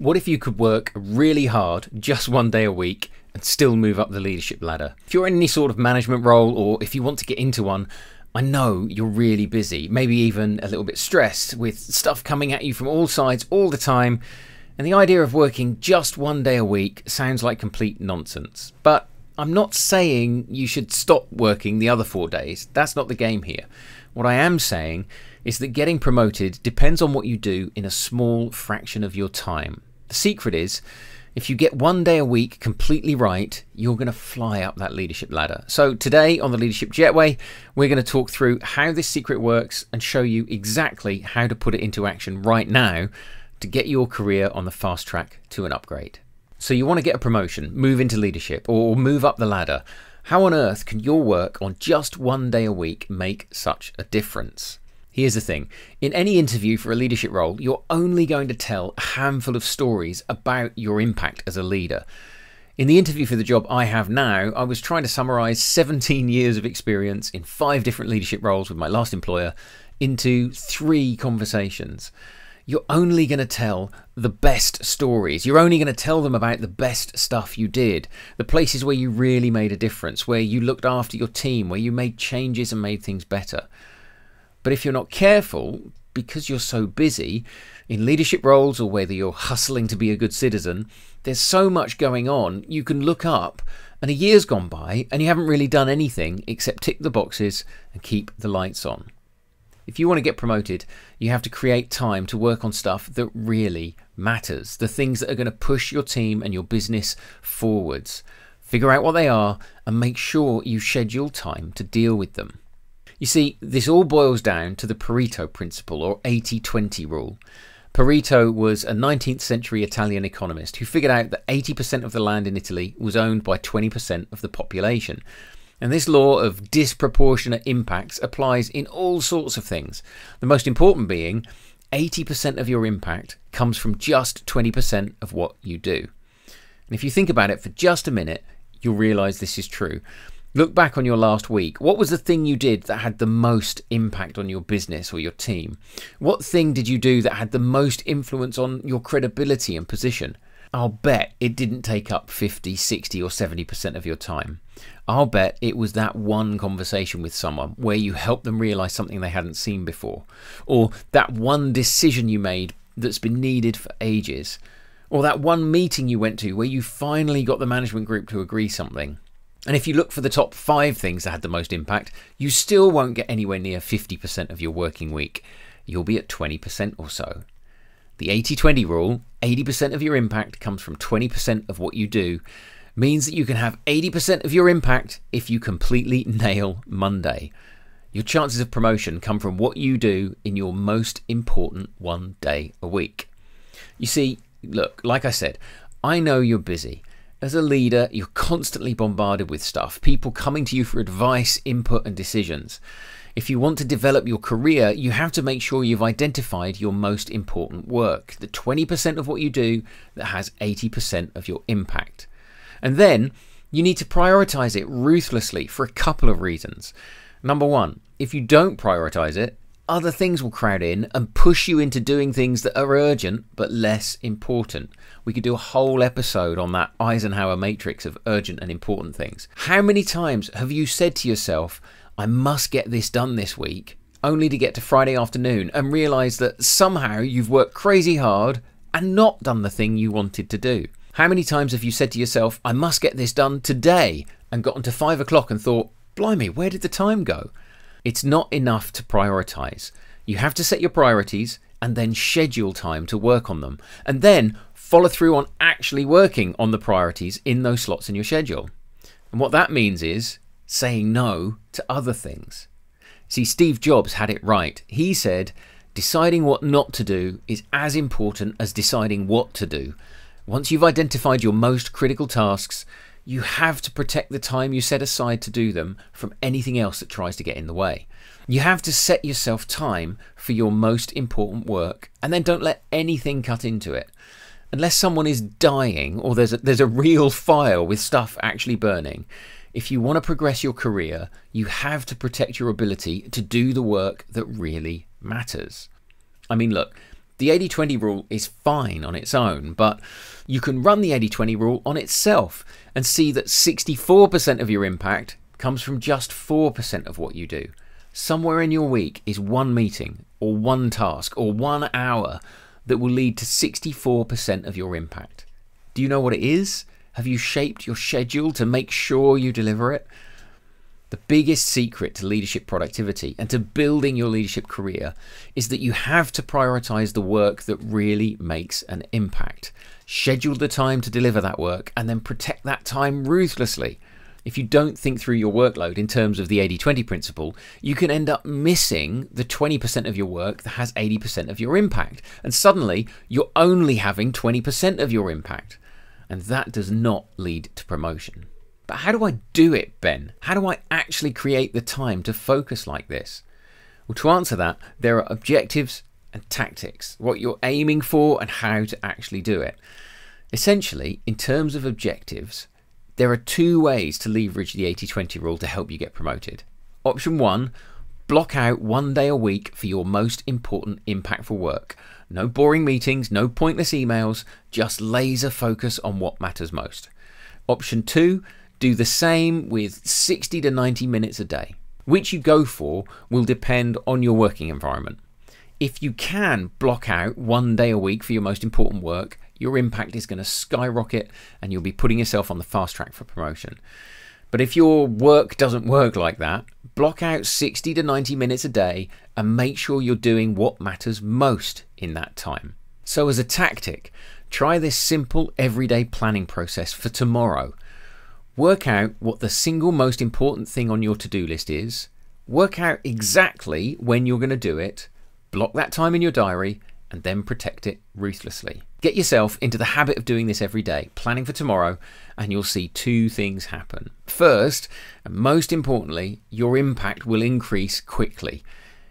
What if you could work really hard just one day a week and still move up the leadership ladder? If you're in any sort of management role, or if you want to get into one, I know you're really busy, maybe even a little bit stressed with stuff coming at you from all sides all the time. And the idea of working just one day a week sounds like complete nonsense. But I'm not saying you should stop working the other 4 days. That's not the game here. What I am saying is that getting promoted depends on what you do in a small fraction of your time. The secret is, if you get one day a week completely right, you're going to fly up that leadership ladder. So today on the Leadership Jetway, we're going to talk through how this secret works and show you exactly how to put it into action right now to get your career on the fast track to an upgrade. So you want to get a promotion, move into leadership, or move up the ladder. How on earth can your work on just one day a week make such a difference? Here's the thing. In any interview for a leadership role, you're only going to tell a handful of stories about your impact as a leader. In the interview for the job I have now, I was trying to summarize 17 years of experience in 5 different leadership roles with my last employer into 3 conversations. You're only going to tell the best stories. You're only going to tell them about the best stuff you did, the places where you really made a difference, where you looked after your team, where you made changes and made things better. But if you're not careful, because you're so busy in leadership roles, or whether you're hustling to be a good citizen, there's so much going on, you can look up and a year's gone by and you haven't really done anything except tick the boxes and keep the lights on. If you want to get promoted, you have to create time to work on stuff that really matters, the things that are going to push your team and your business forwards. Figure out what they are and make sure you schedule time to deal with them. You see, this all boils down to the Pareto principle, or 80-20 rule. Pareto was a 19th century Italian economist who figured out that 80% of the land in Italy was owned by 20% of the population. And this law of disproportionate impacts applies in all sorts of things. The most important being 80% of your impact comes from just 20% of what you do. And if you think about it for just a minute, you'll realize this is true. Look back on your last week. What was the thing you did that had the most impact on your business or your team? What thing did you do that had the most influence on your credibility and position? I'll bet it didn't take up 50, 60 or 70% of your time. I'll bet it was that one conversation with someone where you helped them realize something they hadn't seen before, or that one decision you made that's been needed for ages, or that one meeting you went to where you finally got the management group to agree something. And if you look for the top 5 things that had the most impact, you still won't get anywhere near 50% of your working week. You'll be at 20% or so. The 80-20 rule, 80% of your impact comes from 20% of what you do, means that you can have 80% of your impact if you completely nail Monday. Your chances of promotion come from what you do in your most important one day a week. You see, look, like I said, I know you're busy. As a leader, you're constantly bombarded with stuff, people coming to you for advice, input and decisions. If you want to develop your career, you have to make sure you've identified your most important work, the 20% of what you do that has 80% of your impact. And then you need to prioritize it ruthlessly for a couple of reasons. Number one, if you don't prioritize it, other things will crowd in and push you into doing things that are urgent but less important. We could do a whole episode on that Eisenhower matrix of urgent and important things. How many times have you said to yourself, I must get this done this week, only to get to Friday afternoon and realize that somehow you've worked crazy hard and not done the thing you wanted to do? How many times have you said to yourself, I must get this done today, and gotten to 5 o'clock and thought, blimey, where did the time go? It's not enough to prioritize. You have to set your priorities and then schedule time to work on them, and then follow through on actually working on the priorities in those slots in your schedule. And what that means is saying no to other things. See, Steve Jobs had it right. He said, deciding what not to do is as important as deciding what to do. Once you've identified your most critical tasks, you have to protect the time you set aside to do them from anything else that tries to get in the way. You have to set yourself time for your most important work, and then don't let anything cut into it. Unless someone is dying or there's a real fire with stuff actually burning, if you want to progress your career, you have to protect your ability to do the work that really matters. I mean, look, The 80-20 rule is fine on its own, but you can run the 80-20 rule on itself and see that 64% of your impact comes from just 4% of what you do. Somewhere in your week is one meeting or one task or 1 hour that will lead to 64% of your impact. Do you know what it is? Have you shaped your schedule to make sure you deliver it? The biggest secret to leadership productivity and to building your leadership career is that you have to prioritize the work that really makes an impact. Schedule the time to deliver that work and then protect that time ruthlessly. If you don't think through your workload in terms of the 80-20 principle, you can end up missing the 20% of your work that has 80% of your impact. And suddenly you're only having 20% of your impact. And that does not lead to promotion. But how do I do it, Ben? How do I actually create the time to focus like this? Well, to answer that, there are objectives and tactics, what you're aiming for and how to actually do it. Essentially, in terms of objectives, there are 2 ways to leverage the 80-20 rule to help you get promoted. Option 1, block out 1 day a week for your most important, impactful work. No boring meetings, no pointless emails, just laser focus on what matters most. Option 2, do the same with 60 to 90 minutes a day. Which you go for will depend on your working environment. If you can block out 1 day a week for your most important work, your impact is going to skyrocket and you'll be putting yourself on the fast track for promotion. But if your work doesn't work like that, block out 60 to 90 minutes a day and make sure you're doing what matters most in that time. So as a tactic, try this simple everyday planning process for tomorrow. Work out what the single most important thing on your to-do list is, work out exactly when you're going to do it, block that time in your diary, and then protect it ruthlessly. Get yourself into the habit of doing this every day, planning for tomorrow, and you'll see 2 things happen. First, and most importantly, your impact will increase quickly.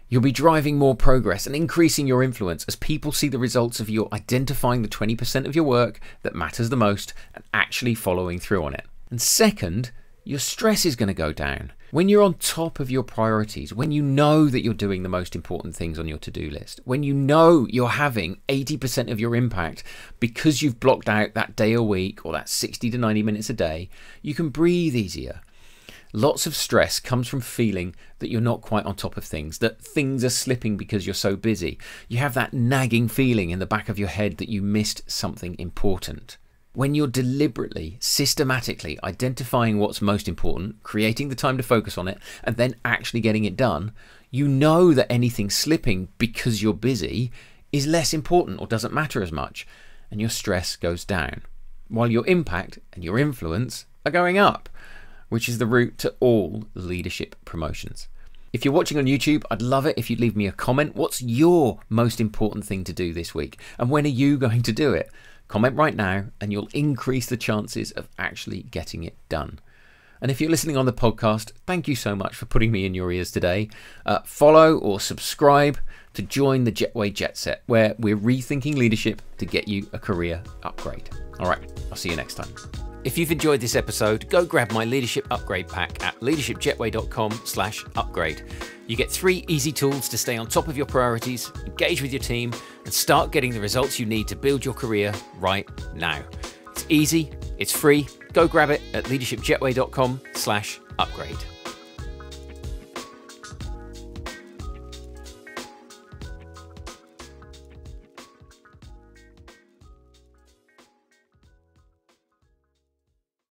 You'll be driving more progress and increasing your influence as people see the results of you identifying the 20% of your work that matters the most and actually following through on it. And second, your stress is going to go down. When you're on top of your priorities, when you know that you're doing the most important things on your to-do list, when you know you're having 80% of your impact because you've blocked out that day a week or that 60 to 90 minutes a day, you can breathe easier. Lots of stress comes from feeling that you're not quite on top of things, that things are slipping because you're so busy. You have that nagging feeling in the back of your head that you missed something important. When you're deliberately, systematically identifying what's most important, creating the time to focus on it, and then actually getting it done, you know that anything slipping because you're busy is less important or doesn't matter as much, and your stress goes down, while your impact and your influence are going up, which is the route to all leadership promotions. If you're watching on YouTube, I'd love it if you'd leave me a comment. What's your most important thing to do this week? And when are you going to do it? Comment right now and you'll increase the chances of actually getting it done. And if you're listening on the podcast, thank you so much for putting me in your ears today. Follow or subscribe to join the Jetway Jet Set, where we're rethinking leadership to get you a career upgrade. All right, I'll see you next time. If you've enjoyed this episode, go grab my leadership upgrade pack at leadershipjetway.com/upgrade. You get 3 easy tools to stay on top of your priorities, engage with your team, and start getting the results you need to build your career right now. It's easy, it's free. Go grab it at leadershipjetway.com/upgrade.